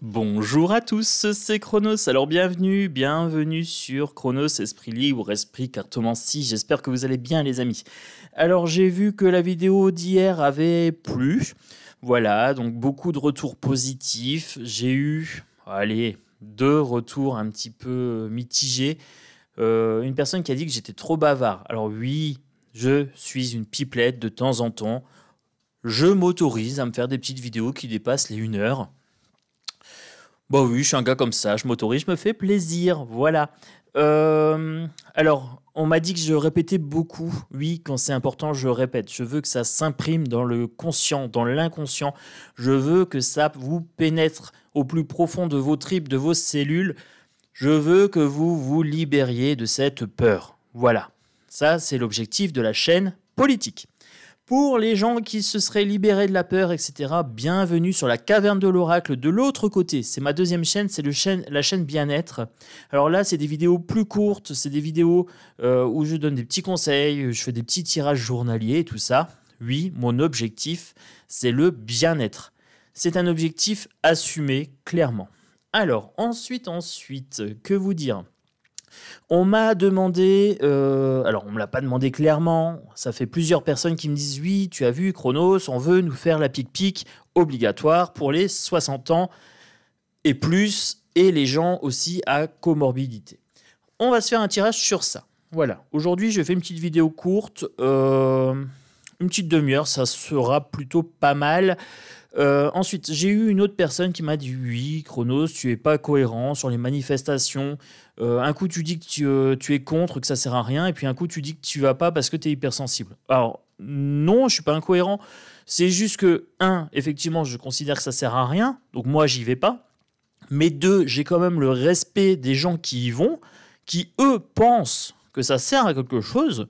Bonjour à tous, c'est Chronos. Alors bienvenue sur Chronos Esprit Libre, Esprit Cartomancie. J'espère que vous allez bien les amis. Alors j'ai vu que la vidéo d'hier avait plu. Voilà, donc beaucoup de retours positifs. J'ai eu, deux retours un petit peu mitigés. Une personne qui a dit que j'étais trop bavard. Alors oui, je suis une pipelette de temps en temps. Je m'autorise à me faire des petites vidéos qui dépassent les 1 heure. Bah oui, je suis un gars comme ça, je m'autorise, je me fais plaisir, voilà. Alors, on m'a dit que je répétais beaucoup. Oui, quand c'est important, je répète. Je veux que ça s'imprime dans le conscient, dans l'inconscient. Je veux que ça vous pénètre au plus profond de vos tripes, de vos cellules. Je veux que vous vous libériez de cette peur. Voilà. Ça, c'est l'objectif de la chaîne politique. Pour les gens qui se seraient libérés de la peur, etc., bienvenue sur la caverne de l'oracle de l'autre côté. C'est ma deuxième chaîne, c'est la chaîne bien-être. Alors là, c'est des vidéos plus courtes, c'est des vidéos où je donne des petits conseils, je fais des petits tirages journaliers et tout ça. Oui, mon objectif, c'est le bien-être. C'est un objectif assumé, clairement. Alors, ensuite, que vous dire ? On m'a demandé, alors on ne me l'a pas demandé clairement, ça fait plusieurs personnes qui me disent « Oui, tu as vu, Chronos, on veut nous faire la pic-pic obligatoire pour les 60 ans et plus, et les gens aussi à comorbidité. » On va se faire un tirage sur ça. Voilà, aujourd'hui je fais une petite vidéo courte, une petite demi-heure, ça sera plutôt pas mal. Ensuite, j'ai eu une autre personne qui m'a dit « Oui, Chronos, tu es pas cohérent sur les manifestations. Un coup, tu dis que tu es contre, que ça sert à rien, et puis un coup, tu dis que tu vas pas parce que tu es hypersensible. » Alors, non, je suis pas incohérent. C'est juste que, effectivement, je considère que ça sert à rien, donc moi, j'y vais pas. Mais deux, j'ai quand même le respect des gens qui y vont, qui, eux, pensent que ça sert à quelque chose.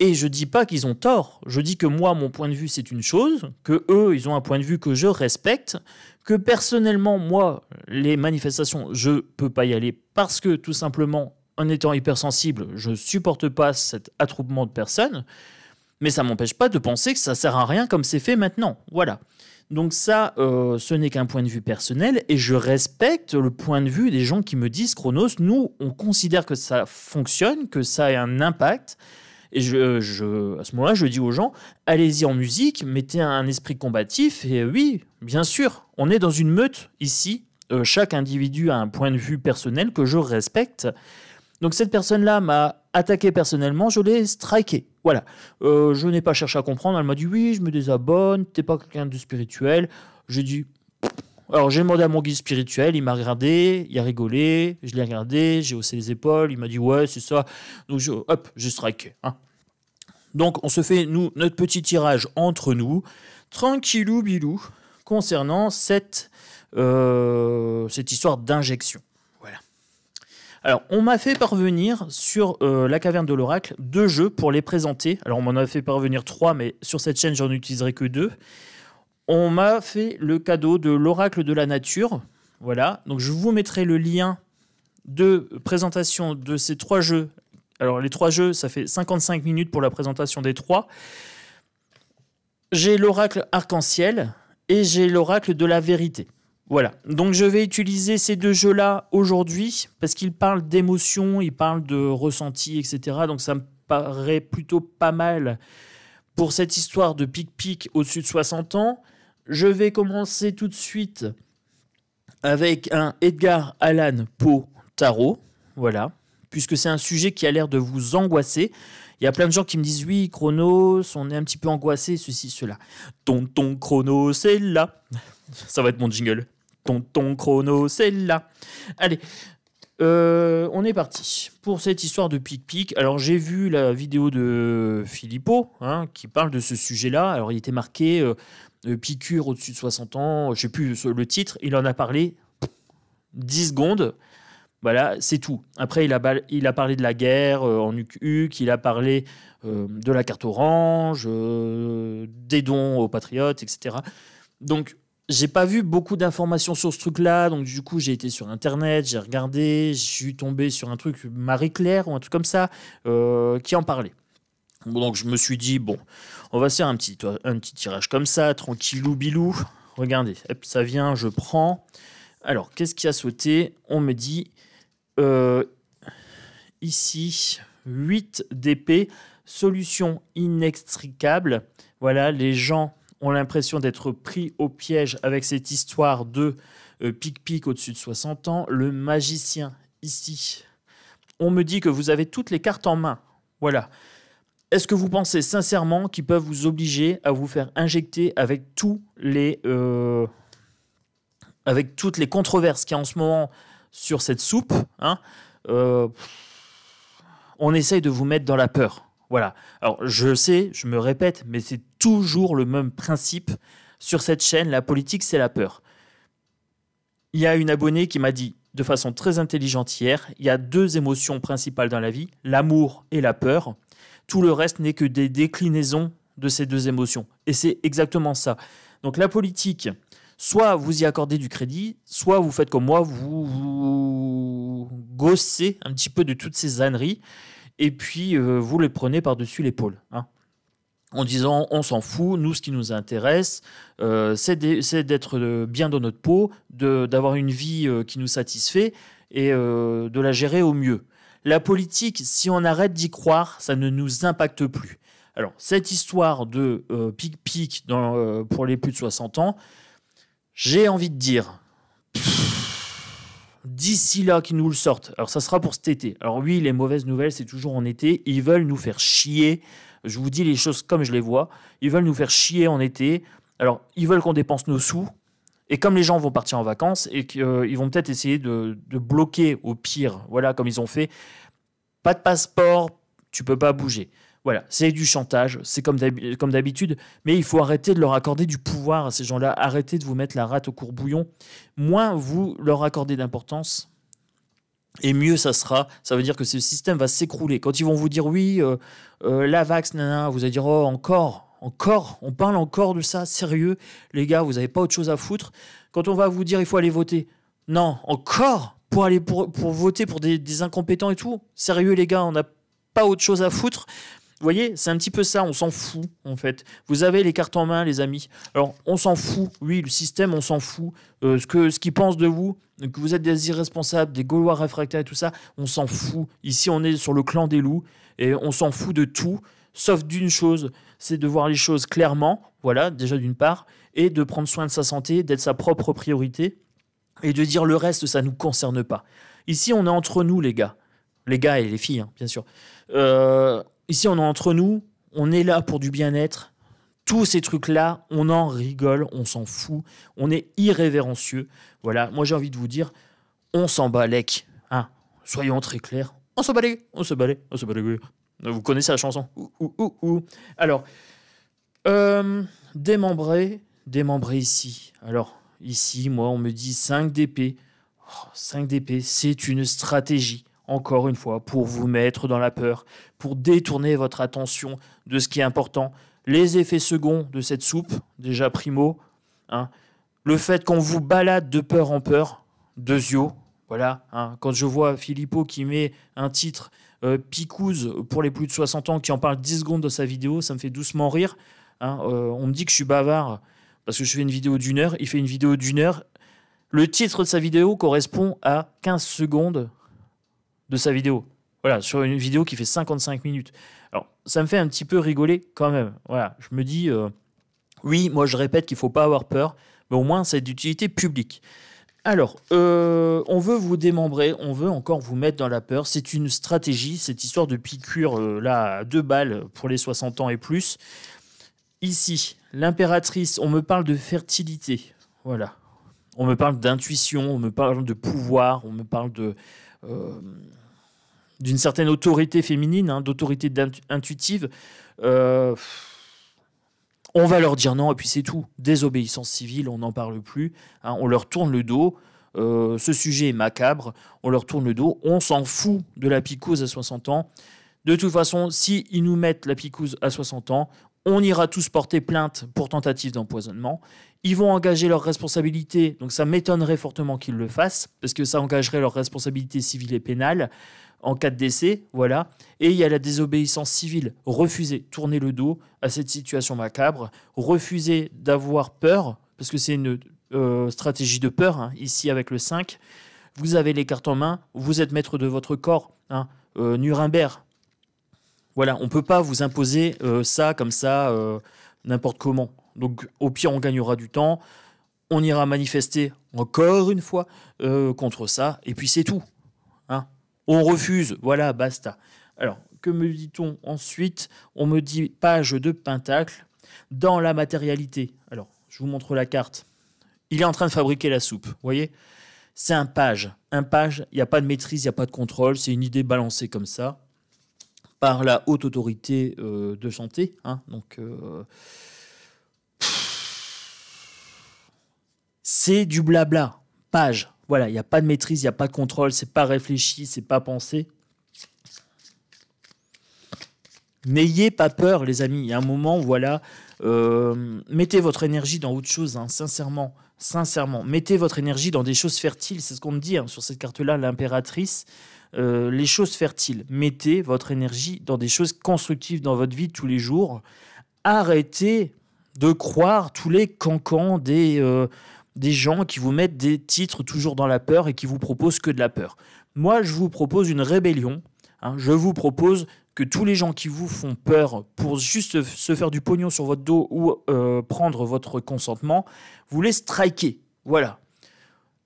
Et je dis pas qu'ils ont tort, je dis que moi, mon point de vue, c'est une chose, que eux, ils ont un point de vue que je respecte, que personnellement, moi, les manifestations, je peux pas y aller parce que, tout simplement, en étant hypersensible, je supporte pas cet attroupement de personnes, mais ça m'empêche pas de penser que ça sert à rien comme c'est fait maintenant, voilà. Donc ça, ce n'est qu'un point de vue personnel, et je respecte le point de vue des gens qui me disent « Chronos, nous, on considère que ça fonctionne, que ça a un impact », et à ce moment-là, je dis aux gens, allez-y en musique, mettez un esprit combatif. Et oui, bien sûr, on est dans une meute ici. Chaque individu a un point de vue personnel que je respecte. Donc cette personne-là m'a attaqué personnellement, je l'ai striké. Voilà. Je n'ai pas cherché à comprendre. Elle m'a dit, oui, je me désabonne, t'es pas quelqu'un de spirituel. J'ai dit... Alors j'ai demandé à mon guide spirituel, il m'a regardé, il a rigolé, je l'ai regardé, j'ai haussé les épaules, il m'a dit ouais c'est ça, donc j'ai striké. Donc on se fait notre petit tirage entre nous, tranquillou bilou, concernant cette histoire d'injection. Voilà. Alors on m'a fait parvenir sur la caverne de l'oracle 2 jeux pour les présenter. Alors on m'en a fait parvenir 3, mais sur cette chaîne j'en utiliserai que 2. On m'a fait le cadeau de l'oracle de la nature. Voilà, donc je vous mettrai le lien de présentation de ces 3 jeux. Alors les 3 jeux, ça fait 55 minutes pour la présentation des 3. J'ai l'oracle arc-en-ciel et j'ai l'oracle de la vérité. Voilà, donc je vais utiliser ces 2 jeux-là aujourd'hui parce qu'ils parlent d'émotions, ils parlent de ressenti, etc. Donc ça me paraît plutôt pas mal pour cette histoire de pic-pic au-dessus de 60 ans. Je vais commencer tout de suite avec un Edgar Allan Poe tarot, voilà, puisque c'est un sujet qui a l'air de vous angoisser. Il y a plein de gens qui me disent « Oui, Chronos, on est un petit peu angoissé, ceci, cela. » Tonton Chronos, c'est là. Ça va être mon jingle. Tonton Chronos, c'est là. Allez, on est parti pour cette histoire de pic-pic. Alors j'ai vu la vidéo de Philippot qui parle de ce sujet-là. Alors il était marqué piqûre au-dessus de 60 ans, je sais plus le titre, il en a parlé 10 secondes. Voilà, c'est tout. Après il a parlé de la guerre en UQ, il a parlé de la carte orange, des dons aux patriotes, etc. Donc j'ai pas vu beaucoup d'informations sur ce truc-là, donc du coup j'ai été sur internet, j'ai regardé, je suis tombé sur un truc Marie-Claire ou un truc comme ça qui en parlait. Bon, donc je me suis dit bon, on va se faire un petit tirage comme ça, tranquillou bilou. Regardez, hop, ça vient, je prends. Alors, qu'est-ce qui a sauté? On me dit ici 8 d'épée, solution inextricable. Voilà, les gens ont l'impression d'être pris au piège avec cette histoire de pic-pic au-dessus de 60 ans. Le magicien ici, on me dit que vous avez toutes les cartes en main. Voilà. Est-ce que vous pensez sincèrement qu'ils peuvent vous obliger à vous faire injecter avec avec toutes les controverses qu'il y a en ce moment sur cette soupe, hein, on essaye de vous mettre dans la peur. Voilà. Alors, je sais, je me répète, mais c'est toujours le même principe sur cette chaîne. La politique, c'est la peur. Il y a une abonnée qui m'a dit de façon très intelligente hier, il y a 2 émotions principales dans la vie, l'amour et la peur. Tout le reste n'est que des déclinaisons de ces 2 émotions. Et c'est exactement ça. Donc la politique, soit vous y accordez du crédit, soit vous faites comme moi, vous gossez un petit peu de toutes ces âneries, et puis vous les prenez par-dessus l'épaule. Hein, en disant on s'en fout, nous ce qui nous intéresse, c'est d'être bien dans notre peau, d'avoir une vie qui nous satisfait et de la gérer au mieux. La politique, si on arrête d'y croire, ça ne nous impacte plus. Alors, cette histoire de pic-pic pour les plus de 60 ans, j'ai envie de dire, d'ici là qu'ils nous le sortent, alors ça sera pour cet été. Alors oui, les mauvaises nouvelles, c'est toujours en été. Ils veulent nous faire chier. Je vous dis les choses comme je les vois. Ils veulent nous faire chier en été. Alors, ils veulent qu'on dépense nos sous. Et comme les gens vont partir en vacances et qu'ils vont peut-être essayer de bloquer au pire, voilà, comme ils ont fait, pas de passeport, tu peux pas bouger. Voilà, c'est du chantage, c'est comme d'habitude, mais il faut arrêter de leur accorder du pouvoir à ces gens-là, arrêtez de vous mettre la rate au courbouillon. Moins vous leur accordez d'importance, et mieux ça sera. Ça veut dire que ce système va s'écrouler. Quand ils vont vous dire oui, la vax, nanana, vous allez dire oh, encore, on parle encore de ça, sérieux, les gars, vous n'avez pas autre chose à foutre. Quand on va vous dire il faut aller voter, non, encore pour aller pour voter pour des incompétents et tout, sérieux les gars, on n'a pas autre chose à foutre. Vous voyez, c'est un petit peu ça, on s'en fout en fait. Vous avez les cartes en main, les amis. Alors, on s'en fout, oui, le système, on s'en fout. Ce qu'ils pensent de vous, que vous êtes des irresponsables, des Gaulois réfractaires et tout ça, on s'en fout. Ici, on est sur le clan des loups et on s'en fout de tout, sauf d'une chose, c'est de voir les choses clairement, voilà, déjà d'une part, et de prendre soin de sa santé, d'être sa propre priorité, et de dire le reste, ça ne nous concerne pas. Ici, on est entre nous, les gars et les filles, hein, bien sûr. Ici, on est entre nous, on est là pour du bien-être. Tous ces trucs-là, on en rigole, on s'en fout, on est irrévérencieux. Voilà, moi j'ai envie de vous dire, on s'en bat lec. Hein. Soyons très clairs, on s'en bat les, on se bat les. Vous connaissez la chanson. Alors, démembrer ici. Alors, ici, moi, on me dit 5 d'épée. 5 d'épée, c'est une stratégie. Encore une fois, pour vous mettre dans la peur, pour détourner votre attention de ce qui est important. Les effets seconds de cette soupe, déjà primo, hein, le fait qu'on vous balade de peur en peur, deuxio, voilà. Hein, quand je vois Philippot qui met un titre Picouse pour les plus de 60 ans, qui en parle 10 secondes dans sa vidéo, ça me fait doucement rire. Hein, on me dit que je suis bavard parce que je fais une vidéo d'1 heure, il fait une vidéo d'1 heure. Le titre de sa vidéo correspond à 15 secondes de sa vidéo. Voilà, sur une vidéo qui fait 55 minutes. Alors, ça me fait un petit peu rigoler quand même. Voilà, je me dis, oui, moi je répète qu'il ne faut pas avoir peur, mais au moins c'est d'utilité publique. Alors, on veut vous démembrer, on veut encore vous mettre dans la peur. C'est une stratégie, cette histoire de piqûre, là, à 2 balles pour les 60 ans et plus. Ici, l'impératrice, on me parle de fertilité. Voilà. On me parle d'intuition, on me parle de pouvoir, on me parle d'une certaine autorité féminine, hein, d'autorité intuitive. On va leur dire non et puis c'est tout. Désobéissance civile, on n'en parle plus. Hein, on leur tourne le dos. Ce sujet est macabre. On leur tourne le dos. On s'en fout de la picouse à 60 ans. De toute façon, s'ils nous mettent la picouse à 60 ans, on ira tous porter plainte pour tentative d'empoisonnement. Ils vont engager leurs responsabilités, donc ça m'étonnerait fortement qu'ils le fassent, parce que ça engagerait leurs responsabilités civiles et pénales en cas de décès, voilà. Et il y a la désobéissance civile. Refuser, tourner le dos à cette situation macabre, refuser d'avoir peur, parce que c'est une stratégie de peur, hein, ici avec le 5. Vous avez les cartes en main, vous êtes maître de votre corps, hein, Nuremberg. Voilà, on ne peut pas vous imposer ça comme ça, n'importe comment. Donc au pire, on gagnera du temps, on ira manifester encore une fois contre ça, et puis c'est tout. Hein. On refuse, voilà, basta. Alors, que me dit-on ensuite? On me dit page de Pentacle dans la matérialité. Alors, je vous montre la carte. Il est en train de fabriquer la soupe, vous voyez? C'est un page. Un page, il n'y a pas de maîtrise, il n'y a pas de contrôle, c'est une idée balancée comme ça par la haute autorité de santé. Hein, donc, c'est du blabla. Page. Voilà, il n'y a pas de maîtrise, il n'y a pas de contrôle, c'est pas réfléchi, c'est pas pensé. N'ayez pas peur, les amis. Il y a un moment, voilà, mettez votre énergie dans autre chose, hein, sincèrement. Sincèrement, mettez votre énergie dans des choses fertiles. C'est ce qu'on me dit hein, sur cette carte-là, l'impératrice. Les choses fertiles. Mettez votre énergie dans des choses constructives dans votre vie de tous les jours. Arrêtez de croire tous les cancans des gens qui vous mettent des titres toujours dans la peur et qui vous proposent que de la peur. Moi, je vous propose une rébellion. Hein, je vous propose que tous les gens qui vous font peur pour juste se faire du pognon sur votre dos ou prendre votre consentement, vous les strikez. Voilà.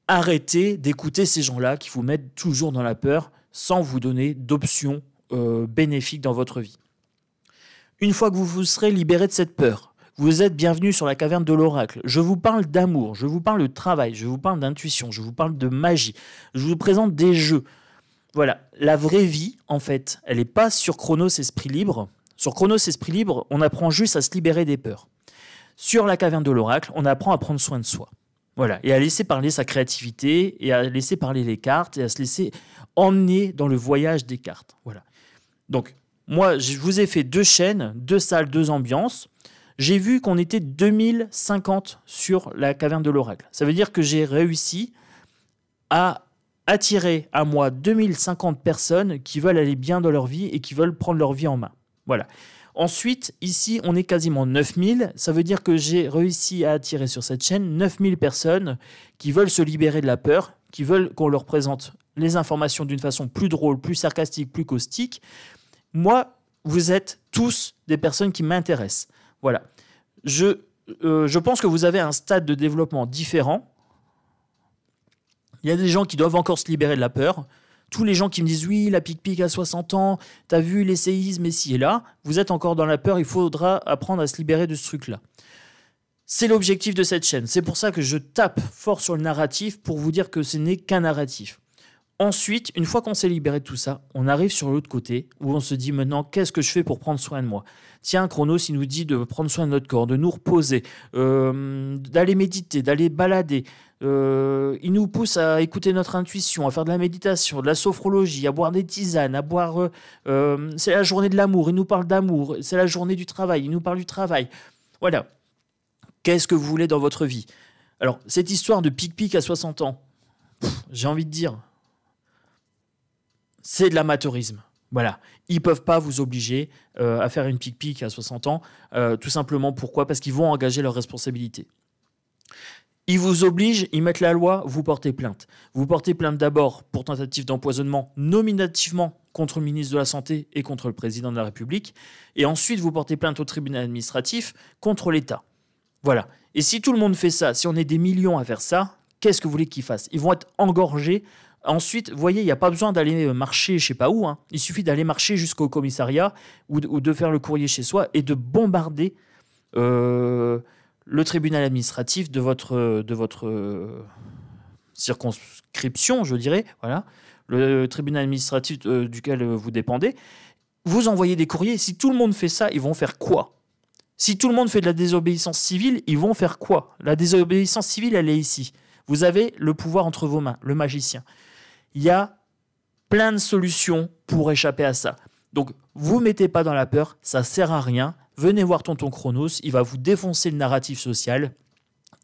Arrêtez d'écouter ces gens-là qui vous mettent toujours dans la peur sans vous donner d'options bénéfiques dans votre vie. Une fois que vous vous serez libéré de cette peur, vous êtes bienvenu sur la caverne de l'oracle. Je vous parle d'amour, je vous parle de travail, je vous parle d'intuition, je vous parle de magie. Je vous présente des jeux. Voilà, la vraie vie, en fait, elle n'est pas sur Chronos Esprit Libre. Sur Chronos Esprit Libre, on apprend juste à se libérer des peurs. Sur la caverne de l'oracle, on apprend à prendre soin de soi. Voilà, et à laisser parler sa créativité, et à laisser parler les cartes, et à se laisser emmener dans le voyage des cartes. Voilà. Donc, moi, je vous ai fait 2 chaînes, 2 salles, 2 ambiances. J'ai vu qu'on était 2050 sur la caverne de l'oracle. Ça veut dire que j'ai réussi à attirer à moi 2050 personnes qui veulent aller bien dans leur vie et qui veulent prendre leur vie en main. Voilà. Ensuite, ici, on est quasiment 9000. Ça veut dire que j'ai réussi à attirer sur cette chaîne 9000 personnes qui veulent se libérer de la peur, qui veulent qu'on leur présente les informations d'une façon plus drôle, plus sarcastique, plus caustique. Moi, vous êtes tous des personnes qui m'intéressent. Voilà. Je pense que vous avez un stade de développement différent. Il y a des gens qui doivent encore se libérer de la peur. Tous les gens qui me disent « Oui, la pique-pique à 60 ans, t'as vu les séismes ici et là », vous êtes encore dans la peur, il faudra apprendre à se libérer de ce truc-là. C'est l'objectif de cette chaîne. C'est pour ça que je tape fort sur le narratif pour vous dire que ce n'est qu'un narratif. Ensuite, une fois qu'on s'est libéré de tout ça, on arrive sur l'autre côté où on se dit maintenant qu'est-ce que je fais pour prendre soin de moi? Tiens, Chronos, il nous dit de prendre soin de notre corps, de nous reposer, d'aller méditer, d'aller balader. Il nous pousse à écouter notre intuition, à faire de la méditation, de la sophrologie, à boire des tisanes, à boire... c'est la journée de l'amour, il nous parle d'amour. C'est la journée du travail, il nous parle du travail. Voilà. Qu'est-ce que vous voulez dans votre vie? Alors, cette histoire de pic-pic à 60 ans, j'ai envie de dire... c'est de l'amateurisme. Voilà. Ils ne peuvent pas vous obliger à faire une pique-pique à 60 ans. Tout simplement, pourquoi? Parce qu'ils vont engager leurs responsabilités. Ils vous obligent, ils mettent la loi, vous portez plainte. Vous portez plainte d'abord pour tentative d'empoisonnement nominativement contre le ministre de la Santé et contre le président de la République. Et ensuite, vous portez plainte au tribunal administratif contre l'État. Voilà. Et si tout le monde fait ça, si on est des millions à faire ça, qu'est-ce que vous voulez qu'ils fassent? Ils vont être engorgés. Ensuite, vous voyez, il n'y a pas besoin d'aller marcher je ne sais pas où. Hein. Il suffit d'aller marcher jusqu'au commissariat ou de faire le courrier chez soi et de bombarder le tribunal administratif de votre circonscription, je dirais. Voilà. Le tribunal administratif duquel vous dépendez. Vous envoyez des courriers. Si tout le monde fait ça, ils vont faire quoi? Si tout le monde fait de la désobéissance civile, ils vont faire quoi? La désobéissance civile, elle est ici. Vous avez le pouvoir entre vos mains, le magicien. Il y a plein de solutions pour échapper à ça. Donc, vous ne mettez pas dans la peur, ça ne sert à rien. Venez voir Tonton Chronos, il va vous défoncer le narratif social.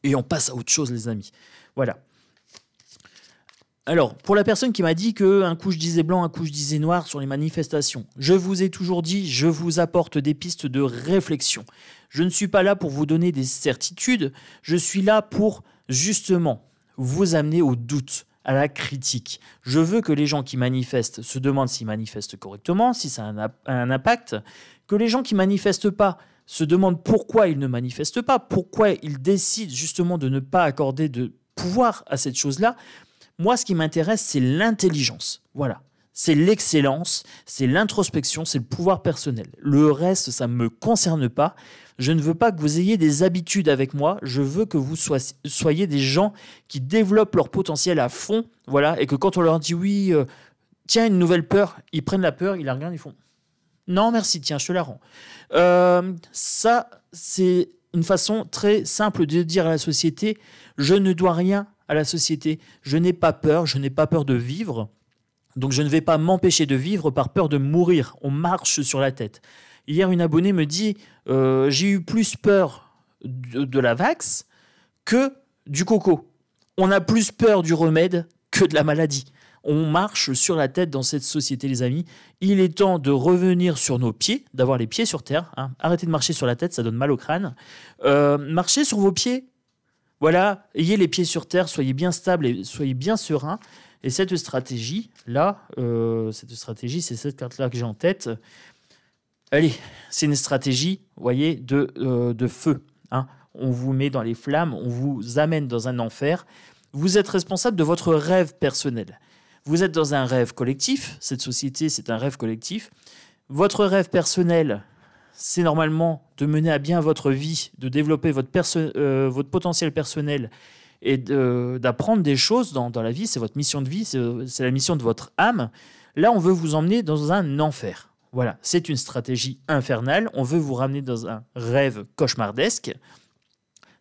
Et on passe à autre chose, les amis. Voilà. Alors, pour la personne qui m'a dit qu'un coup je disais blanc, un coup je disais noir sur les manifestations, je vous ai toujours dit, je vous apporte des pistes de réflexion. Je ne suis pas là pour vous donner des certitudes, je suis là pour justement vous amener au doute, à la critique. Je veux que les gens qui manifestent se demandent s'ils manifestent correctement, si ça a un impact, que les gens qui manifestent pas se demandent pourquoi ils ne manifestent pas, pourquoi ils décident justement de ne pas accorder de pouvoir à cette chose-là. Moi, ce qui m'intéresse, c'est l'intelligence. Voilà. C'est l'excellence, c'est l'introspection, c'est le pouvoir personnel. Le reste, ça ne me concerne pas. Je ne veux pas que vous ayez des habitudes avec moi. Je veux que vous soyez des gens qui développent leur potentiel à fond. Voilà. Et que quand on leur dit oui, tiens, une nouvelle peur, ils prennent la peur, ils la regardent, ils font non, merci, tiens, je te la rends. Ça, c'est une façon très simple de dire à la société, je ne dois rien à la société. Je n'ai pas peur de vivre. Donc je ne vais pas m'empêcher de vivre par peur de mourir. On marche sur la tête. Hier, une abonnée me dit, j'ai eu plus peur de la vax que du coco. On a plus peur du remède que de la maladie. On marche sur la tête dans cette société, les amis. Il est temps de revenir sur nos pieds, d'avoir les pieds sur terre. Hein. Arrêtez de marcher sur la tête, ça donne mal au crâne. Marchez sur vos pieds. Voilà, ayez les pieds sur terre, soyez bien stable et soyez bien serein. Et cette stratégie-là, c'est cette carte-là que j'ai en tête. Allez, c'est une stratégie, vous voyez, de feu. Hein. On vous met dans les flammes, on vous amène dans un enfer. Vous êtes responsable de votre rêve personnel. Vous êtes dans un rêve collectif. Cette société, c'est un rêve collectif. Votre rêve personnel, c'est normalement de mener à bien votre vie, de développer votre potentiel personnel et d'apprendre des choses dans la vie. C'est votre mission de vie, c'est la mission de votre âme. Là, on veut vous emmener dans un enfer. Voilà, c'est une stratégie infernale. On veut vous ramener dans un rêve cauchemardesque.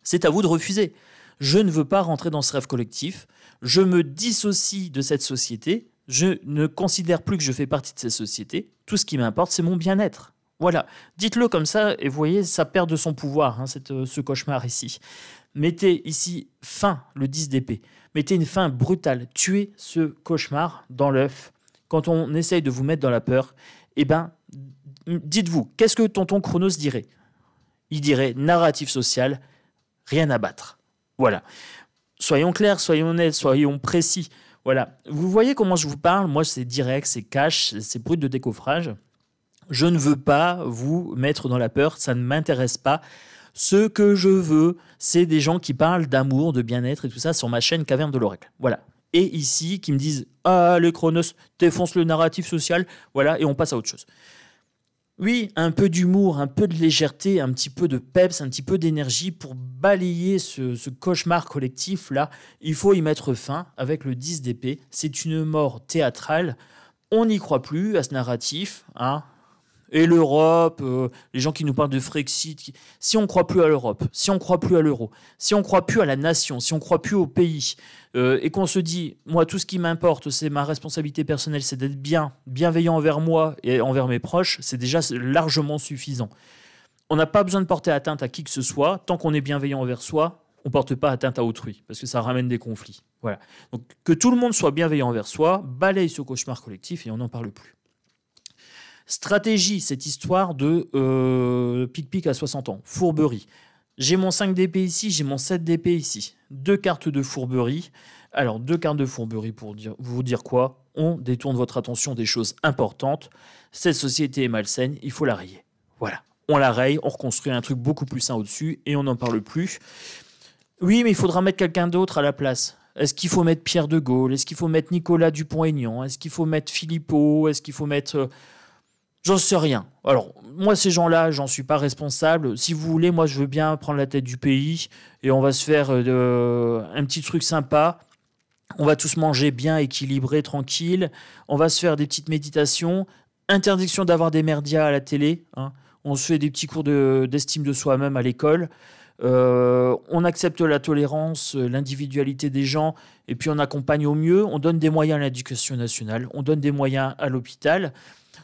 C'est à vous de refuser. Je ne veux pas rentrer dans ce rêve collectif. Je me dissocie de cette société. Je ne considère plus que je fais partie de cette société. Tout ce qui m'importe, c'est mon bien-être. Voilà, dites-le comme ça et vous voyez, ça perd de son pouvoir, hein, ce cauchemar ici. Mettez ici fin, le 10 d'épée. Mettez une fin brutale. Tuez ce cauchemar dans l'œuf. Quand on essaye de vous mettre dans la peur, eh ben, dites-vous, qu'est-ce que tonton Chronos dirait? Il dirait narratif social, rien à battre. Voilà. Soyons clairs, soyons honnêtes, soyons précis. Voilà. Vous voyez comment je vous parle? Moi, c'est direct, c'est cash, c'est brut de décoffrage. Je ne veux pas vous mettre dans la peur, ça ne m'intéresse pas. Ce que je veux, c'est des gens qui parlent d'amour, de bien-être et tout ça sur ma chaîne Caverne de l'Oracle. Voilà. Et ici, qui me disent « Ah, le Chronos défonce le narratif social. » Voilà, et on passe à autre chose. Oui, un peu d'humour, un peu de légèreté, un petit peu de peps, un petit peu d'énergie pour balayer ce cauchemar collectif-là. Il faut y mettre fin avec le 10 d'épée. C'est une mort théâtrale. On n'y croit plus à ce narratif, hein. Et l'Europe, les gens qui nous parlent de Frexit, si on ne croit plus à l'Europe, si on ne croit plus à l'euro, si on ne croit plus à la nation, si on ne croit plus au pays, et qu'on se dit, moi, tout ce qui m'importe, c'est ma responsabilité personnelle, c'est d'être bienveillant envers moi et envers mes proches, c'est déjà largement suffisant. On n'a pas besoin de porter atteinte à qui que ce soit. Tant qu'on est bienveillant envers soi, on ne porte pas atteinte à autrui, parce que ça ramène des conflits. Voilà. Donc, que tout le monde soit bienveillant envers soi, balaye ce cauchemar collectif et on n'en parle plus. Stratégie, cette histoire de pic-pic à 60 ans, fourberie. J'ai mon 5 d'épée ici, j'ai mon 7 d'épée ici. 2 cartes de fourberie. Alors, 2 cartes de fourberie pour vous dire quoi? On détourne votre attention des choses importantes. Cette société est malsaine, il faut la rayer. Voilà. On la raye, on reconstruit un truc beaucoup plus sain au-dessus et on n'en parle plus. Oui, mais il faudra mettre quelqu'un d'autre à la place. Est-ce qu'il faut mettre Pierre de Gaulle? Est-ce qu'il faut mettre Nicolas Dupont-Aignan? Est-ce qu'il faut mettre Philippot? Est-ce qu'il faut mettre... J'en sais rien. Alors, moi, ces gens-là, j'en suis pas responsable. Si vous voulez, moi, je veux bien prendre la tête du pays et on va se faire un petit truc sympa. On va tous manger bien, équilibré, tranquille. On va se faire des petites méditations. Interdiction d'avoir des merdias à la télé. Hein. On se fait des petits cours d'estime de soi-même à l'école. On accepte la tolérance, l'individualité des gens et puis on accompagne au mieux. On donne des moyens à l'éducation nationale. On donne des moyens à l'hôpital.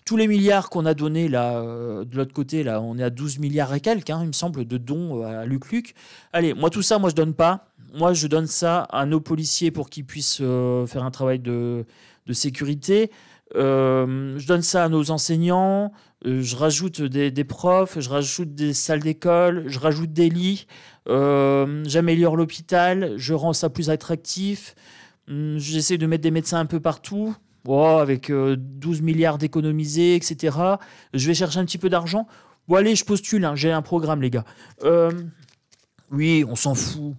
Tous les milliards qu'on a donnés là, de l'autre côté, là, on est à 12 milliards et quelques, hein, il me semble, de dons à Luc Luc. Allez, moi tout ça, moi je donne pas. Moi je donne ça à nos policiers pour qu'ils puissent faire un travail de sécurité. Je donne ça à nos enseignants, je rajoute des profs, je rajoute des salles d'école, je rajoute des lits, j'améliore l'hôpital, je rends ça plus attractif, j'essaie de mettre des médecins un peu partout, avec 12 milliards d'économisés, etc. Je vais chercher un petit peu d'argent. Bon, allez, je postule, hein, j'ai un programme, les gars. Oui, on s'en fout,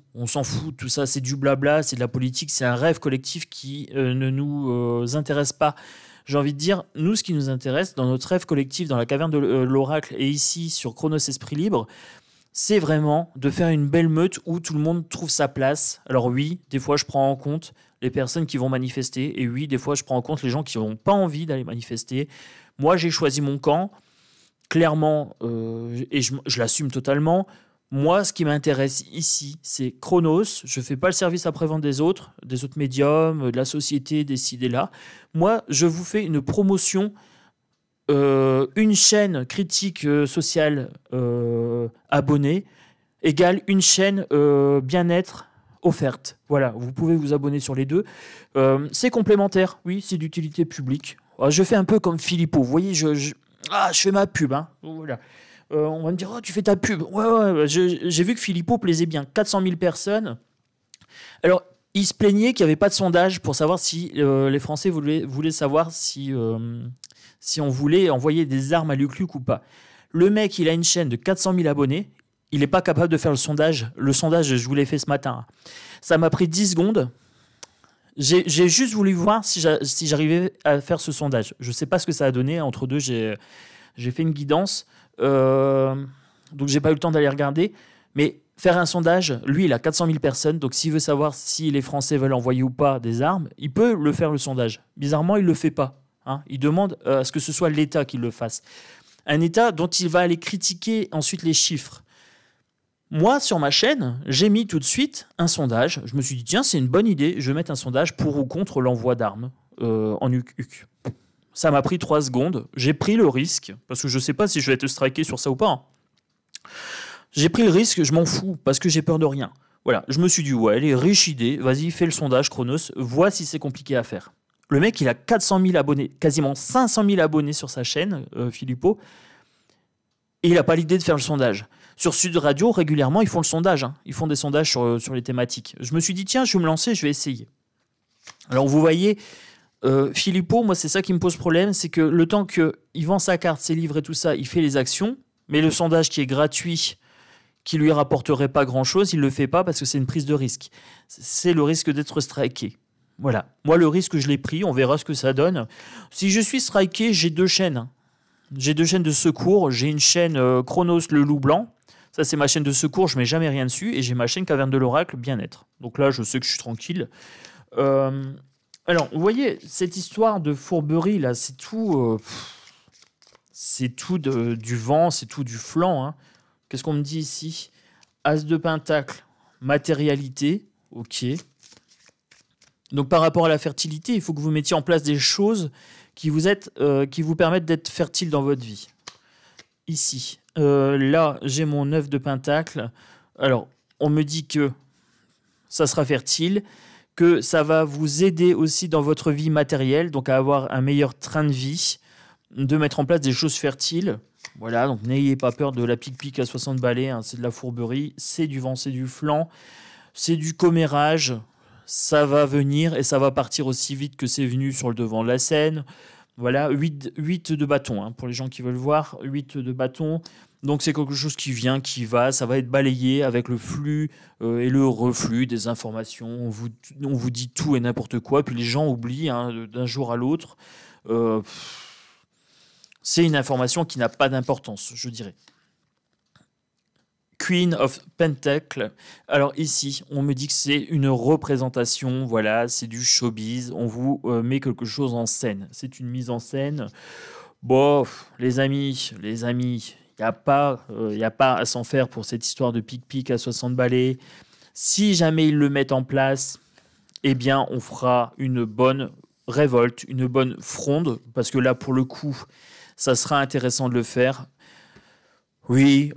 tout ça, c'est du blabla, c'est de la politique, c'est un rêve collectif qui ne nous intéresse pas. J'ai envie de dire, nous, ce qui nous intéresse dans notre rêve collectif, dans la caverne de l'oracle et ici sur Chronos Esprit Libre, c'est vraiment de faire une belle meute où tout le monde trouve sa place. Alors oui, des fois, je prends en compte les personnes qui vont manifester, et oui, des fois, je prends en compte les gens qui n'ont pas envie d'aller manifester. Moi, j'ai choisi mon camp, clairement, et je l'assume totalement. Moi, ce qui m'intéresse ici, c'est Chronos. Je ne fais pas le service après-vente des autres médiums, de la société, des ci, des là. Moi, je vous fais une promotion, une chaîne critique sociale abonnée égale une chaîne bien-être offerte. Voilà, vous pouvez vous abonner sur les deux. C'est complémentaire, oui, c'est d'utilité publique. Je fais un peu comme Philippot. Vous voyez, je fais ma pub. Hein. Voilà. On va me dire, tu fais ta pub. Ouais, j'ai vu que Philippot plaisait bien. 400 000 personnes. Alors, il se plaignait qu'il n'y avait pas de sondage pour savoir si les Français voulaient savoir si on voulait envoyer des armes à Luc ou pas. Le mec, il a une chaîne de 400 000 abonnés. Il n'est pas capable de faire le sondage. Le sondage, je vous l'ai fait ce matin. Ça m'a pris 10 secondes. J'ai juste voulu voir si j'arrivais à faire ce sondage. Je ne sais pas ce que ça a donné. Entre deux, j'ai fait une guidance. Donc j'ai pas eu le temps d'aller regarder, mais faire un sondage, lui il a 400 000 personnes, donc s'il veut savoir si les Français veulent envoyer ou pas des armes, il peut le faire, le sondage. Bizarrement, il le fait pas, hein. Il demande à ce que ce soit l'État qui le fasse, un État dont il va aller critiquer ensuite les chiffres. Moi, sur ma chaîne, j'ai mis tout de suite un sondage. Je me suis dit, tiens, c'est une bonne idée, je vais mettre un sondage pour ou contre l'envoi d'armes en UQ. Ça m'a pris 3 secondes. J'ai pris le risque, parce que je ne sais pas si je vais être striké sur ça ou pas. Hein. J'ai pris le risque, je m'en fous, parce que j'ai peur de rien. Voilà, je me suis dit, ouais, elle est riche idée, vas-y, fais le sondage, Chronos, vois si c'est compliqué à faire. Le mec, il a 400 000 abonnés, quasiment 500 000 abonnés sur sa chaîne, Philippot, et il n'a pas l'idée de faire le sondage. Sur Sud Radio, régulièrement, ils font le sondage. Hein. Ils font des sondages sur les thématiques. Je me suis dit, tiens, je vais me lancer, je vais essayer. Alors, vous voyez... Philippot, moi, c'est ça qui me pose problème, c'est que le temps qu'il vend sa carte, ses livres et tout ça, il fait les actions, mais le sondage qui est gratuit, qui lui rapporterait pas grand-chose, il le fait pas parce que c'est une prise de risque. C'est le risque d'être striké. Voilà. Moi, le risque, je l'ai pris, on verra ce que ça donne. Si je suis striké, j'ai 2 chaînes. Hein. J'ai 2 chaînes de secours. J'ai une chaîne Chronos le loup blanc. Ça, c'est ma chaîne de secours, je mets jamais rien dessus. Et j'ai ma chaîne Caverne de l'oracle, bien-être. Donc là, je sais que je suis tranquille. Alors, vous voyez, cette histoire de fourberie, là, c'est tout, du vent, c'est tout du flanc. Hein. Qu'est-ce qu'on me dit ici? As de pentacle, matérialité, ok. Donc, par rapport à la fertilité, il faut que vous mettiez en place des choses qui vous permettent d'être fertile dans votre vie. Ici, là, j'ai mon 9 de pentacle. Alors, on me dit que ça sera fertile, que ça va vous aider aussi dans votre vie matérielle, donc à avoir un meilleur train de vie, de mettre en place des choses fertiles. Voilà, donc n'ayez pas peur de la pique-pique à 60 balais, hein, c'est de la fourberie, c'est du vent, c'est du flanc, c'est du commérage, ça va venir et ça va partir aussi vite que c'est venu sur le devant de la scène. Voilà, 8 de bâton, hein, pour les gens qui veulent voir, 8 de bâton. Donc c'est quelque chose qui vient, qui va, ça va être balayé avec le flux et le reflux des informations. On vous dit tout et n'importe quoi, puis les gens oublient hein, d'un jour à l'autre. C'est une information qui n'a pas d'importance, je dirais. Queen of Pentacle. Alors ici, on me dit que c'est une représentation, voilà, c'est du showbiz. On vous met quelque chose en scène. C'est une mise en scène. Bon, les amis, il n'y a pas à s'en faire pour cette histoire de pique-pique à 60 balais. Si jamais ils le mettent en place, eh bien, on fera une bonne révolte, une bonne fronde, parce que là, pour le coup, ça sera intéressant de le faire. Oui,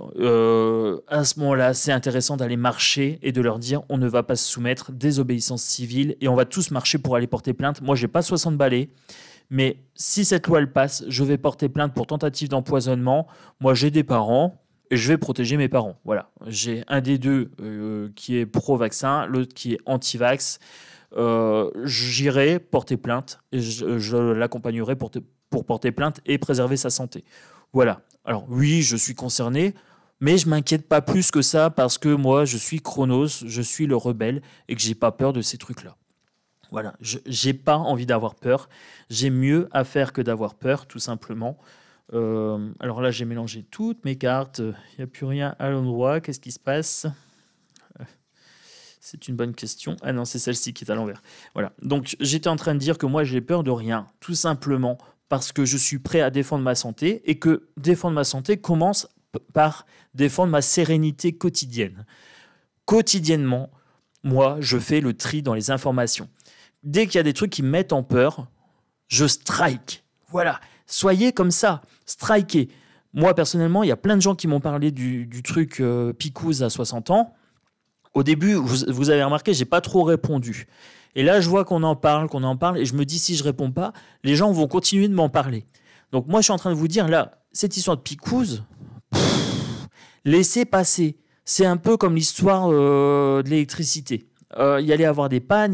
à ce moment-là, c'est intéressant d'aller marcher et de leur dire on ne va pas se soumettre, désobéissance civile, et on va tous marcher pour aller porter plainte. Moi, j'ai pas 60 balais, Mais si cette loi elle passe, je vais porter plainte pour tentative d'empoisonnement. Moi, j'ai des parents et je vais protéger mes parents. Voilà. J'ai un des deux qui est pro-vaccin, l'autre qui est anti-vax. J'irai porter plainte et je l'accompagnerai pour porter plainte et préserver sa santé. Voilà. Alors oui, je suis concerné, mais je m'inquiète pas plus que ça parce que moi, je suis Chronos, je suis le rebelle et que j'ai pas peur de ces trucs-là. Voilà, je n'ai pas envie d'avoir peur. J'ai mieux à faire que d'avoir peur, tout simplement. Alors là, j'ai mélangé toutes mes cartes. Il n'y a plus rien à l'endroit. Qu'est-ce qui se passe ? C'est une bonne question. Ah non, c'est celle-ci qui est à l'envers. Voilà. Donc, j'étais en train de dire que moi, j'ai peur de rien, tout simplement parce que je suis prêt à défendre ma santé et que défendre ma santé commence par défendre ma sérénité quotidienne. Quotidiennement, moi, je fais le tri dans les informations. Dès qu'il y a des trucs qui me mettent en peur, je strike. Voilà. Soyez comme ça. Strikez. Moi, personnellement, il y a plein de gens qui m'ont parlé du truc Picouz à 60 ans. Au début, vous avez remarqué, j'ai pas trop répondu. Et là, je vois qu'on en parle, et je me dis, si je réponds pas, les gens vont continuer de m'en parler. Donc moi, je suis en train de vous dire, là, cette histoire de Picouz, laissez passer. C'est un peu comme l'histoire de l'électricité. Il y allait avoir des pannes,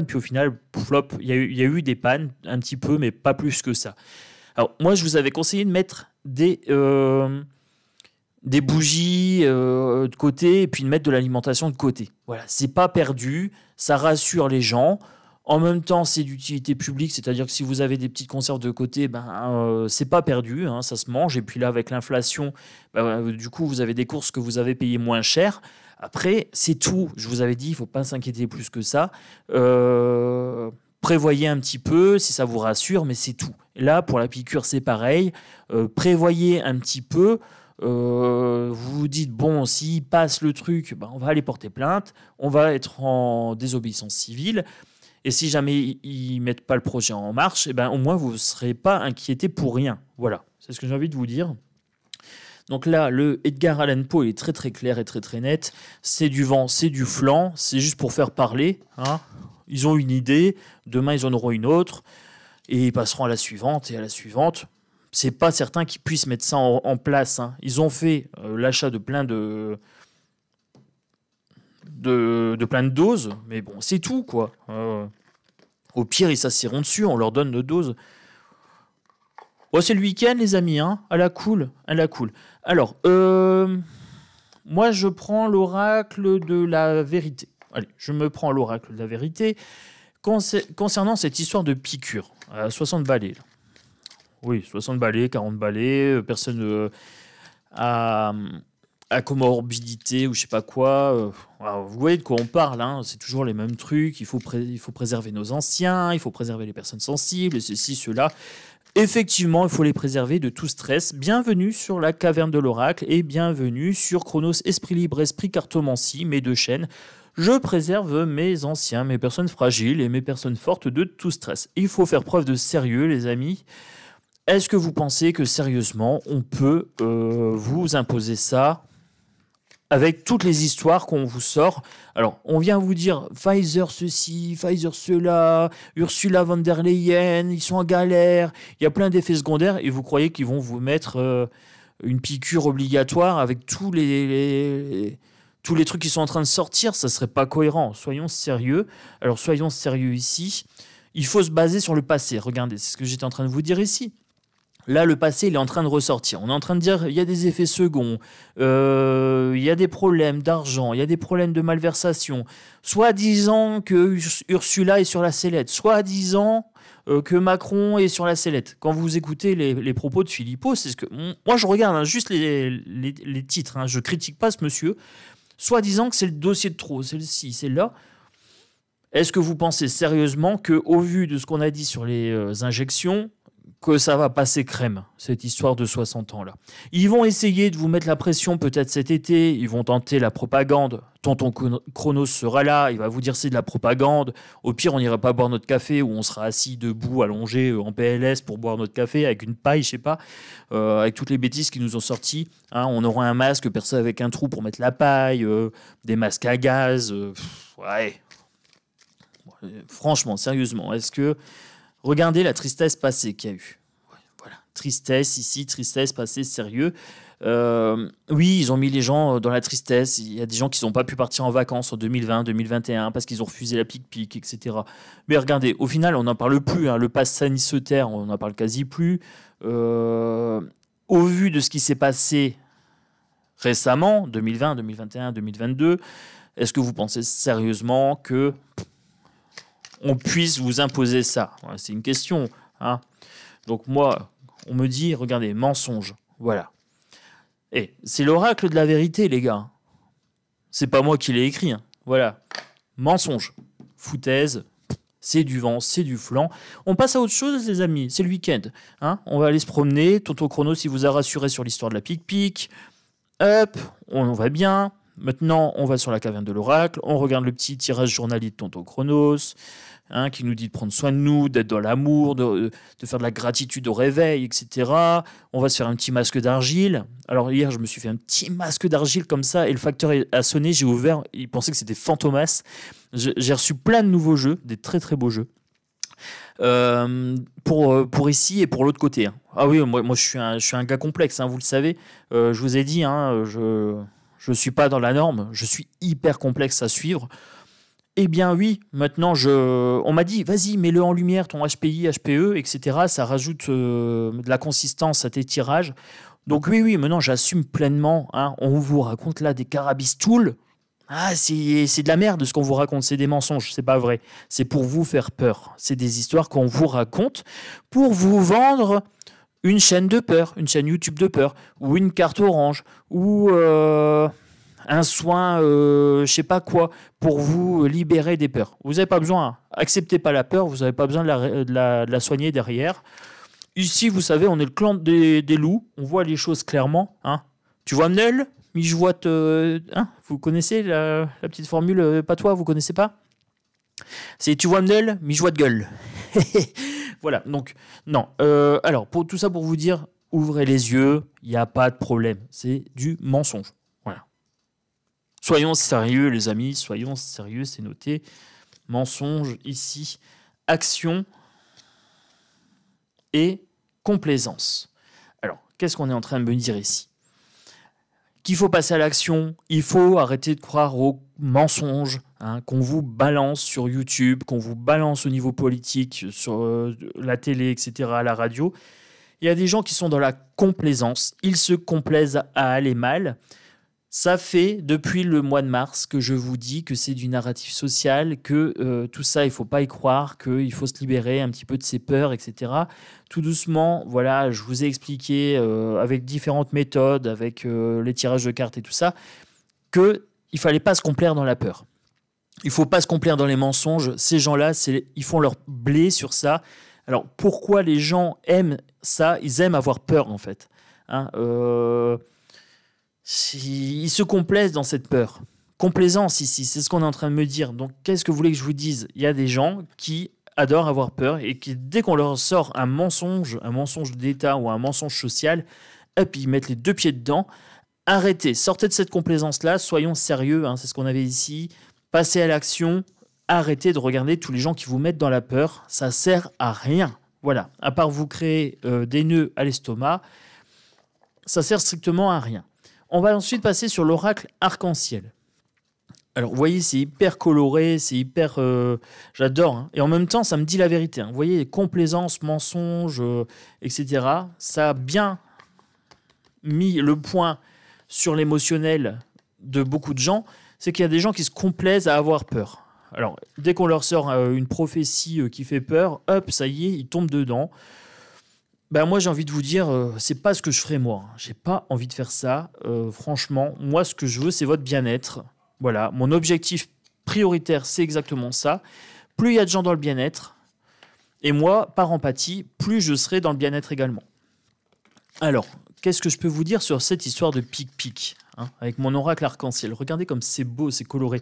puis au final, flop, il y a eu des pannes, un petit peu, mais pas plus que ça. Alors, moi, je vous avais conseillé de mettre des bougies de côté et puis de mettre de l'alimentation de côté. Voilà, c'est pas perdu, ça rassure les gens. En même temps, c'est d'utilité publique, c'est-à-dire que si vous avez des petites conserves de côté, c'est pas perdu, hein, ça se mange. Et puis là, avec l'inflation, du coup, vous avez des courses que vous avez payées moins cher. Après, c'est tout. Je vous avais dit, il ne faut pas s'inquiéter plus que ça. Prévoyez un petit peu si ça vous rassure, mais c'est tout. Là, pour la piqûre, c'est pareil. Prévoyez un petit peu. Vous vous dites, bon, s'il passe le truc, on va aller porter plainte. On va être en désobéissance civile. Et si jamais ils ne mettent pas le projet en marche, au moins, vous ne serez pas inquiété pour rien. Voilà, c'est ce que j'ai envie de vous dire. Donc là, le Edgar Allan Poe est très très clair et très très net. C'est du vent, c'est du flanc, c'est juste pour faire parler. Hein. Ils ont une idée, demain ils en auront une autre, et ils passeront à la suivante et à la suivante. C'est pas certain qu'ils puissent mettre ça en place. Hein. Ils ont fait l'achat de plein de plein de doses, mais bon, c'est tout quoi. Au pire, ils s'assieront dessus, on leur donne de doses. Oh, c'est le week-end, les amis, hein, à la cool, à la cool. Alors, moi, je prends l'oracle de la vérité. Allez, je me prends l'oracle de la vérité concernant cette histoire de piqûre. 60 balais. Là. Oui, 60 balais, 40 balais, personne à comorbidité ou je sais pas quoi. Vous voyez de quoi on parle, hein, c'est toujours les mêmes trucs. Il faut préserver nos anciens, il faut préserver les personnes sensibles, et ceci, cela. Effectivement, il faut les préserver de tout stress. Bienvenue sur la caverne de l'oracle et bienvenue sur Chronos Esprit Libre, Esprit Cartomancie, mes deux chaînes. Je préserve mes anciens, mes personnes fragiles et mes personnes fortes de tout stress. Il faut faire preuve de sérieux, les amis. Est-ce que vous pensez que sérieusement, on peut vous imposer ça avec toutes les histoires qu'on vous sort? Alors, on vient vous dire Pfizer ceci, Pfizer cela, Ursula von der Leyen, ils sont en galère, il y a plein d'effets secondaires, et vous croyez qu'ils vont vous mettre une piqûre obligatoire avec tous les trucs qui sont en train de sortir? Ça serait pas cohérent. Soyons sérieux. Alors, soyons sérieux ici. Il faut se baser sur le passé. Regardez, c'est ce que j'étais en train de vous dire ici. Là, le passé, il est en train de ressortir. On est en train de dire il y a des effets seconds, il y a des problèmes d'argent, il y a des problèmes de malversation. Soi-disant que Ursula est sur la sellette, soi-disant que Macron est sur la sellette. Quand vous écoutez les propos de Philippot, c'est ce que moi je regarde juste les titres. Je critique pas ce monsieur. Soi-disant que c'est le dossier de trop, c'est ci, c'est là. Est-ce que vous pensez sérieusement que, au vu de ce qu'on a dit sur les injections, que ça va passer crème, cette histoire de 60 ans là. Ils vont essayer de vous mettre la pression peut-être cet été, ils vont tenter la propagande. Tonton Chronos sera là, il va vous dire c'est de la propagande. Au pire, on n'ira pas boire notre café ou on sera assis debout, allongé en PLS pour boire notre café avec une paille, je sais pas, avec toutes les bêtises qui nous ont sorties. Hein, on aura un masque percé avec un trou pour mettre la paille, des masques à gaz. Ouais. Franchement, sérieusement, est-ce que Regardez la tristesse passée qu'il y a eu. Voilà, tristesse ici, tristesse passée, sérieux. Oui, ils ont mis les gens dans la tristesse. Il y a des gens qui n'ont pas pu partir en vacances en 2020, 2021 parce qu'ils ont refusé la pique-pique, etc. Mais regardez, au final, on n'en parle plus. Hein. Le pass sanitaire, on n'en parle quasi plus. Au vu de ce qui s'est passé récemment, 2020, 2021, 2022, est-ce que vous pensez sérieusement que on puisse vous imposer ça? C'est une question. Hein. Donc moi, on me dit, regardez, mensonge. Voilà. Et c'est l'oracle de la vérité, les gars. C'est pas moi qui l'ai écrit. Hein. Voilà. Mensonge. Foutaise. C'est du vent, c'est du flanc. On passe à autre chose, les amis. C'est le week-end. Hein, on va aller se promener. Tonton Chronos, il vous a rassuré sur l'histoire de la pique-pique. Hop, on va bien. Maintenant, on va sur la caverne de l'oracle. On regarde le petit tirage journalier de Tonton Chronos. Hein, qui nous dit de prendre soin de nous, d'être dans l'amour, de faire de la gratitude au réveil, etc. On va se faire un petit masque d'argile. Alors hier, je me suis fait un petit masque d'argile comme ça, et le facteur a sonné, j'ai ouvert, il pensait que c'était Fantomas. J'ai reçu plein de nouveaux jeux, des très très beaux jeux, pour ici et pour l'autre côté. Hein. Ah oui, moi je suis un gars complexe, hein, vous le savez. Je vous ai dit, hein, je suis pas dans la norme, je suis hyper complexe à suivre. Eh bien oui, maintenant, on m'a dit, vas-y, mets-le en lumière, ton HPI, HPE, etc. Ça rajoute de la consistance à tes tirages. Donc oui, maintenant, j'assume pleinement. Hein. On vous raconte là des carabistoules. Ah, c'est de la merde ce qu'on vous raconte, c'est des mensonges, c'est pas vrai. C'est pour vous faire peur. C'est des histoires qu'on vous raconte pour vous vendre une chaîne de peur, une chaîne YouTube de peur, ou une carte orange, ou... un soin, je sais pas quoi, pour vous libérer des peurs. Vous n'avez pas besoin, hein. Acceptez pas la peur, vous n'avez pas besoin de la soigner derrière. Ici, vous savez, on est le clan des loups, on voit les choses clairement. Hein. Tu vois Mnel, mijoite, hein, vous connaissez la petite formule patois, vous connaissez pas? C'est tu vois Mnel, mijoite gueule. Voilà, donc, non. Alors, pour tout ça, pour vous dire, ouvrez les yeux, il n'y a pas de problème, c'est du mensonge. Soyons sérieux, les amis, soyons sérieux, c'est noté. Mensonge ici, action et complaisance. Alors, qu'est-ce qu'on est en train de me dire ici? Qu'il faut passer à l'action, il faut arrêter de croire aux mensonges hein, qu'on vous balance sur YouTube, qu'on vous balance au niveau politique, sur la télé, etc., à la radio. Il y a des gens qui sont dans la complaisance, ils se complaisent à aller mal. Ça fait depuis le mois de mars que je vous dis que c'est du narratif social, que tout ça, il ne faut pas y croire, qu'il faut se libérer un petit peu de ses peurs, etc. Tout doucement, voilà, je vous ai expliqué avec différentes méthodes, avec les tirages de cartes et tout ça, qu'il ne fallait pas se complaire dans la peur. Il ne faut pas se complaire dans les mensonges. Ces gens-là, ils font leur blé sur ça. Alors, pourquoi les gens aiment ça? Ils aiment avoir peur, en fait. Hein, ils se complaisent dans cette peur. Complaisance ici, c'est ce qu'on est en train de me dire. Donc, qu'est-ce que vous voulez que je vous dise? Il y a des gens qui adorent avoir peur et qui, dès qu'on leur sort un mensonge d'État ou un mensonge social, hop, ils mettent les deux pieds dedans. Arrêtez, sortez de cette complaisance-là, soyons sérieux, hein, c'est ce qu'on avait ici. Passez à l'action, arrêtez de regarder tous les gens qui vous mettent dans la peur. Ça sert à rien. Voilà, à part vous créer des nœuds à l'estomac, ça sert strictement à rien. On va ensuite passer sur l'oracle arc-en-ciel. Alors, vous voyez, c'est hyper coloré, c'est hyper... j'adore. Hein. Et en même temps, ça me dit la vérité. Hein. Vous voyez, complaisance, mensonge, etc. Ça a bien mis le point sur l'émotionnel de beaucoup de gens. C'est qu'il y a des gens qui se complaisent à avoir peur. Alors, dès qu'on leur sort une prophétie qui fait peur, hop, ça y est, ils tombent dedans. Ben moi, j'ai envie de vous dire, c'est pas ce que je ferais moi. J'ai pas envie de faire ça. Franchement, moi, ce que je veux, c'est votre bien-être. Voilà, mon objectif prioritaire, c'est exactement ça. Plus il y a de gens dans le bien-être, et moi, par empathie, plus je serai dans le bien-être également. Alors, qu'est-ce que je peux vous dire sur cette histoire de pic-pic hein, avec mon oracle arc-en-ciel? Regardez comme c'est beau, c'est coloré.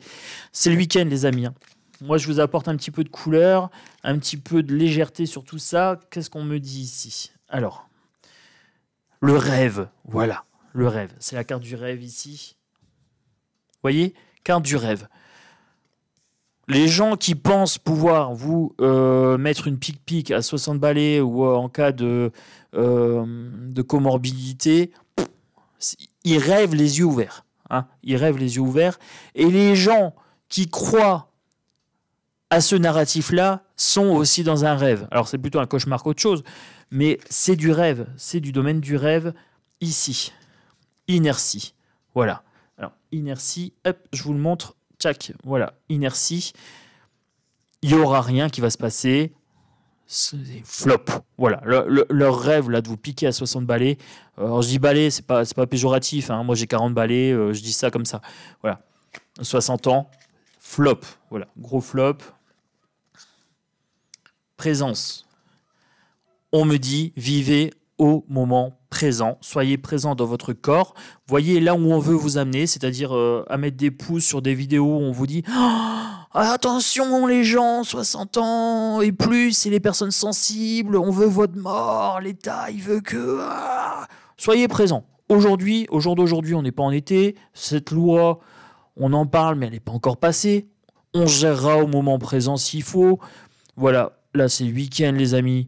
C'est le week-end, les amis. Hein. Moi, je vous apporte un petit peu de couleur, un petit peu de légèreté sur tout ça. Qu'est-ce qu'on me dit ici? Alors, le rêve, voilà, le rêve. C'est la carte du rêve ici. Vous voyez? Carte du rêve. Les gens qui pensent pouvoir vous mettre une pique-pique à 60 balais ou en cas de comorbidité, ils rêvent les yeux ouverts. Hein. Ils rêvent les yeux ouverts. Et les gens qui croient à ce narratif-là sont aussi dans un rêve. Alors c'est plutôt un cauchemar qu'autre chose, mais c'est du rêve. C'est du domaine du rêve ici. Inertie. Voilà. Alors, inertie, hop, je vous le montre. Tchac, voilà, inertie. Il n'y aura rien qui va se passer. C'est flop. Voilà, leur rêve là de vous piquer à 60 balais. Alors je dis balais, c'est pas péjoratif. Hein. Moi j'ai 40 balais, je dis ça comme ça. Voilà, 60 ans, flop. Voilà, gros flop. Présence. On me dit, vivez au moment présent. Soyez présent dans votre corps. Voyez là où on veut vous amener, c'est-à-dire à mettre des pouces sur des vidéos où on vous dit attention les gens, 60 ans et plus, c'est les personnes sensibles, on veut votre mort, l'État, il veut que... Soyez présent. Aujourd'hui, au jour d'aujourd'hui, on n'est pas en été. Cette loi, on en parle, mais elle n'est pas encore passée. On gérera au moment présent s'il faut. Voilà, là c'est le week-end les amis.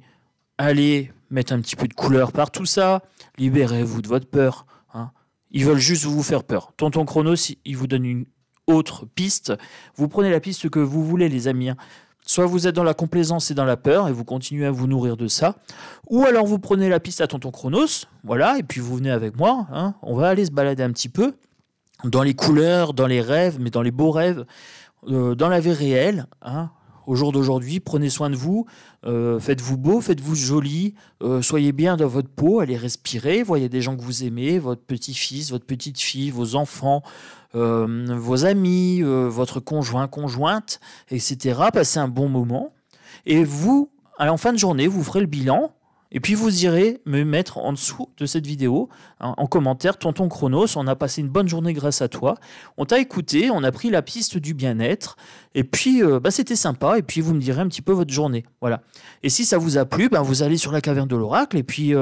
Allez mettre un petit peu de couleur par tout ça. Libérez-vous de votre peur. Hein. Ils veulent juste vous faire peur. Tonton Chronos, il vous donne une autre piste. Vous prenez la piste que vous voulez, les amis. Hein. Soit vous êtes dans la complaisance et dans la peur et vous continuez à vous nourrir de ça. Ou alors vous prenez la piste à Tonton Chronos. Voilà, et puis vous venez avec moi. Hein. On va aller se balader un petit peu dans les couleurs, dans les rêves, mais dans les beaux rêves, dans la vie réelle. Hein. Au jour d'aujourd'hui, prenez soin de vous, faites-vous beau, faites-vous joli, soyez bien dans votre peau, allez respirer, voyez des gens que vous aimez, votre petit-fils, votre petite-fille, vos enfants, vos amis, votre conjoint, conjointe, etc. Passez un bon moment. Et vous, en fin de journée, vous ferez le bilan. Et puis vous irez me mettre en dessous de cette vidéo, hein, en commentaire, Tonton Chronos, on a passé une bonne journée grâce à toi. On t'a écouté, on a pris la piste du bien-être. Et puis c'était sympa. Et puis vous me direz un petit peu votre journée. Voilà. Et si ça vous a plu, vous allez sur la caverne de l'oracle et puis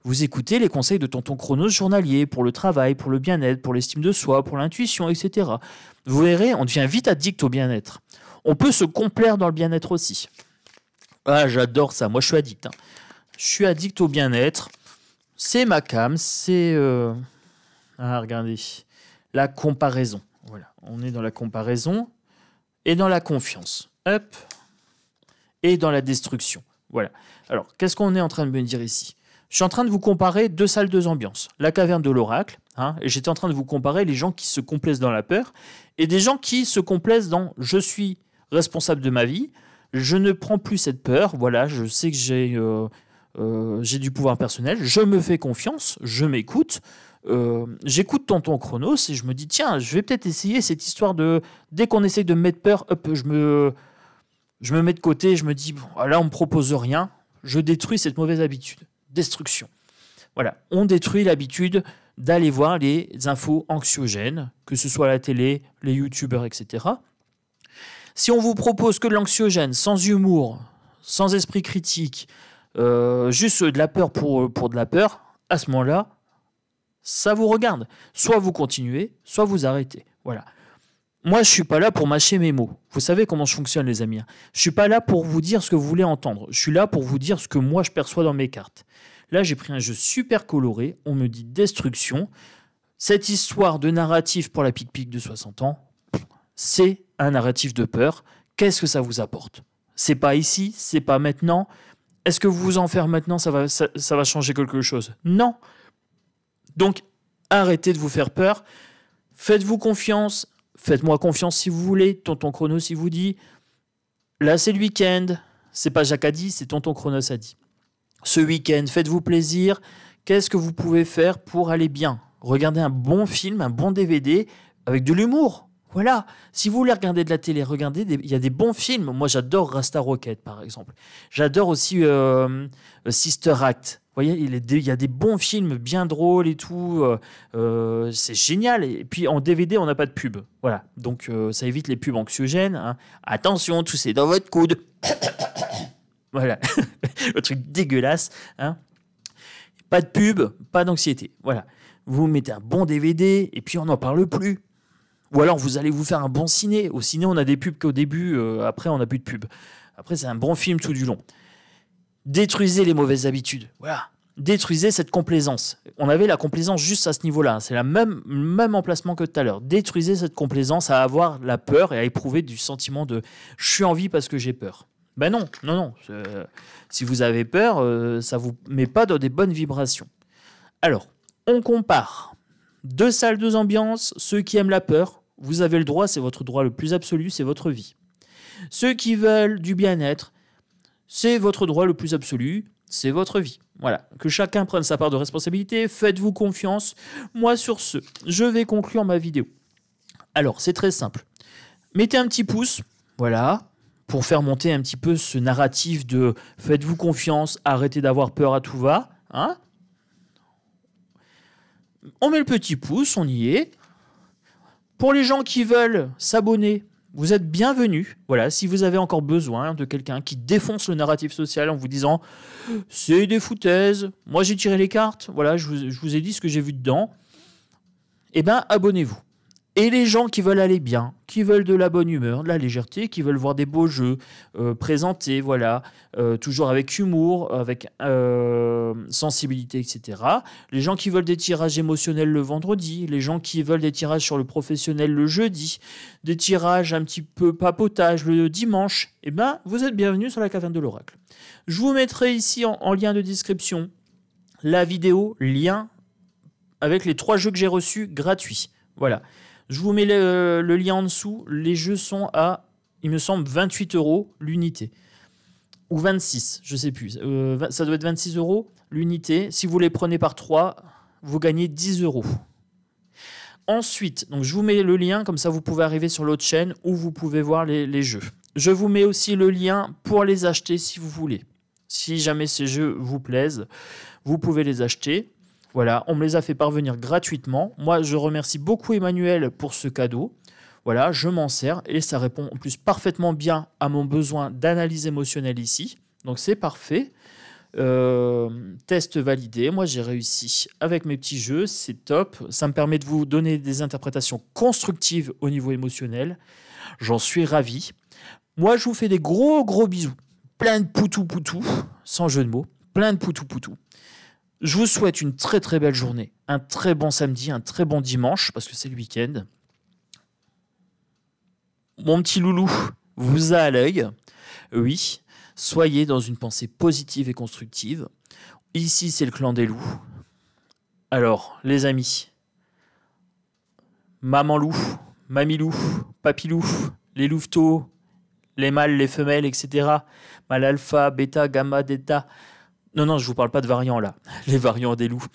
vous écoutez les conseils de Tonton Chronos journalier pour le travail, pour le bien-être, pour l'estime de soi, pour l'intuition, etc. Vous verrez, on devient vite addict au bien-être. On peut se complaire dans le bien-être aussi. Ah, j'adore ça. Moi, je suis addict. Hein. Je suis addict au bien-être. C'est ma came. C'est... regardez. La comparaison. Voilà. On est dans la comparaison et dans la confiance. Hop. Et dans la destruction. Voilà. Alors, qu'est-ce qu'on est en train de me dire ici ? Je suis en train de vous comparer deux salles, deux ambiances. La caverne de l'oracle. Hein, et j'étais en train de vous comparer les gens qui se complaisent dans la peur et des gens qui se complaisent dans « je suis responsable de ma vie ». Je ne prends plus cette peur. Voilà. Je sais que j'ai du pouvoir personnel, je me fais confiance, je m'écoute, j'écoute Tonton Chronos et je me dis tiens, je vais peut-être essayer cette histoire de dès qu'on essaye de me mettre peur, hop, je me mets de côté, je me dis bon, là on me propose rien, je détruis cette mauvaise habitude, destruction. Voilà, on détruit l'habitude d'aller voir les infos anxiogènes, que ce soit à la télé, les youtubeurs, etc. Si on vous propose que de l'anxiogène, sans humour, sans esprit critique, juste de la peur pour de la peur, à ce moment-là, ça vous regarde. Soit vous continuez, soit vous arrêtez. Voilà. Moi, je ne suis pas là pour mâcher mes mots. Vous savez comment je fonctionne, les amis. Je ne suis pas là pour vous dire ce que vous voulez entendre. Je suis là pour vous dire ce que moi, je perçois dans mes cartes. Là, j'ai pris un jeu super coloré. On me dit destruction. Cette histoire de narratif pour la pique-pique de 60 ans, c'est un narratif de peur. Qu'est-ce que ça vous apporte ? C'est pas ici, c'est pas maintenant. Est-ce que vous en faire maintenant, ça va changer quelque chose ? Non. Donc, arrêtez de vous faire peur. Faites-vous confiance. Faites-moi confiance si vous voulez. Tonton Chronos, il vous dit. Là, c'est le week-end. C'est pas Jacques a dit, c'est Tonton Chronos a dit. Ce week-end, faites-vous plaisir. Qu'est-ce que vous pouvez faire pour aller bien ? Regardez un bon film, un bon DVD avec de l'humour. Voilà, si vous voulez regarder de la télé, regardez, il y a des bons films. Moi, j'adore Rasta Rocket, par exemple. J'adore aussi Sister Act. Vous voyez, il y a des bons films bien drôles et tout. C'est génial. Et puis, en DVD, on n'a pas de pub. Voilà, donc ça évite les pubs anxiogènes. Hein. Attention, tout c'est dans votre coude. Voilà, le truc dégueulasse. Hein. Pas de pub, pas d'anxiété. Voilà, vous mettez un bon DVD et puis on n'en parle plus. Ou alors vous allez vous faire un bon ciné. Au ciné, on a des pubs qu'au début, après on n'a plus de pubs. Après, c'est un bon film tout du long. Détruisez les mauvaises habitudes. Voilà. Détruisez cette complaisance. On avait la complaisance juste à ce niveau-là. C'est le même emplacement que tout à l'heure. Détruisez cette complaisance à avoir la peur et à éprouver du sentiment de « je suis en vie parce que j'ai peur ». Ben non, non, non. Si vous avez peur, ça ne vous met pas dans des bonnes vibrations. Alors, on compare 2 salles, 2 ambiances. Ceux qui aiment la peur, vous avez le droit, c'est votre droit le plus absolu, c'est votre vie. Ceux qui veulent du bien-être, c'est votre droit le plus absolu, c'est votre vie. Voilà, que chacun prenne sa part de responsabilité, faites-vous confiance. Moi, sur ce, je vais conclure ma vidéo. Alors, c'est très simple. Mettez un petit pouce, voilà, pour faire monter un petit peu ce narratif de faites-vous confiance, arrêtez d'avoir peur à tout va. Hein, on met le petit pouce, on y est. Pour les gens qui veulent s'abonner, vous êtes bienvenus. Voilà, si vous avez encore besoin de quelqu'un qui défonce le narratif social en vous disant c'est des foutaises, moi j'ai tiré les cartes, voilà, je vous ai dit ce que j'ai vu dedans, eh bien abonnez-vous. Et les gens qui veulent aller bien, qui veulent de la bonne humeur, de la légèreté, qui veulent voir des beaux jeux présentés, voilà, toujours avec humour, avec sensibilité, etc. Les gens qui veulent des tirages émotionnels le vendredi, les gens qui veulent des tirages sur le professionnel le jeudi, des tirages un petit peu papotage le dimanche, eh ben, vous êtes bienvenus sur la caverne de l'oracle. Je vous mettrai ici en lien de description la vidéo, lien avec les 3 jeux que j'ai reçus gratuits. Voilà. Je vous mets le lien en dessous. Les jeux sont à, il me semble, 28 € l'unité. Ou 26, je ne sais plus. Ça doit être 26 € l'unité. Si vous les prenez par 3, vous gagnez 10 €. Ensuite, donc je vous mets le lien, comme ça vous pouvez arriver sur l'autre chaîne où vous pouvez voir les jeux. Je vous mets aussi le lien pour les acheter si vous voulez. Si jamais ces jeux vous plaisent, vous pouvez les acheter. Voilà, on me les a fait parvenir gratuitement. Moi, je remercie beaucoup Emmanuel pour ce cadeau. Voilà, je m'en sers et ça répond en plus parfaitement bien à mon besoin d'analyse émotionnelle ici. Donc c'est parfait. Test validé. Moi, j'ai réussi avec mes petits jeux. C'est top. Ça me permet de vous donner des interprétations constructives au niveau émotionnel. J'en suis ravi. Moi, je vous fais des gros bisous. Plein de poutou, sans jeu de mots. Plein de poutou. Je vous souhaite une très belle journée, un très bon samedi, un très bon dimanche, parce que c'est le week-end. Mon petit loulou vous a à l'œil. Oui, soyez dans une pensée positive et constructive. Ici, c'est le clan des loups. Alors, les amis, maman loup, mamie loup, papy loup, les louveteaux, les mâles, les femelles, etc. Mâle alpha, bêta, gamma, delta... Non, je ne vous parle pas de variants là, les variants des loups.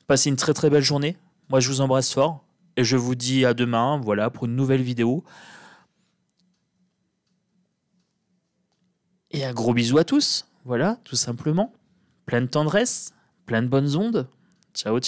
Passez une très belle journée. Moi, je vous embrasse fort et je vous dis à demain, voilà, pour une nouvelle vidéo. Et un gros bisou à tous, voilà, tout simplement. Plein de tendresse, plein de bonnes ondes. Ciao.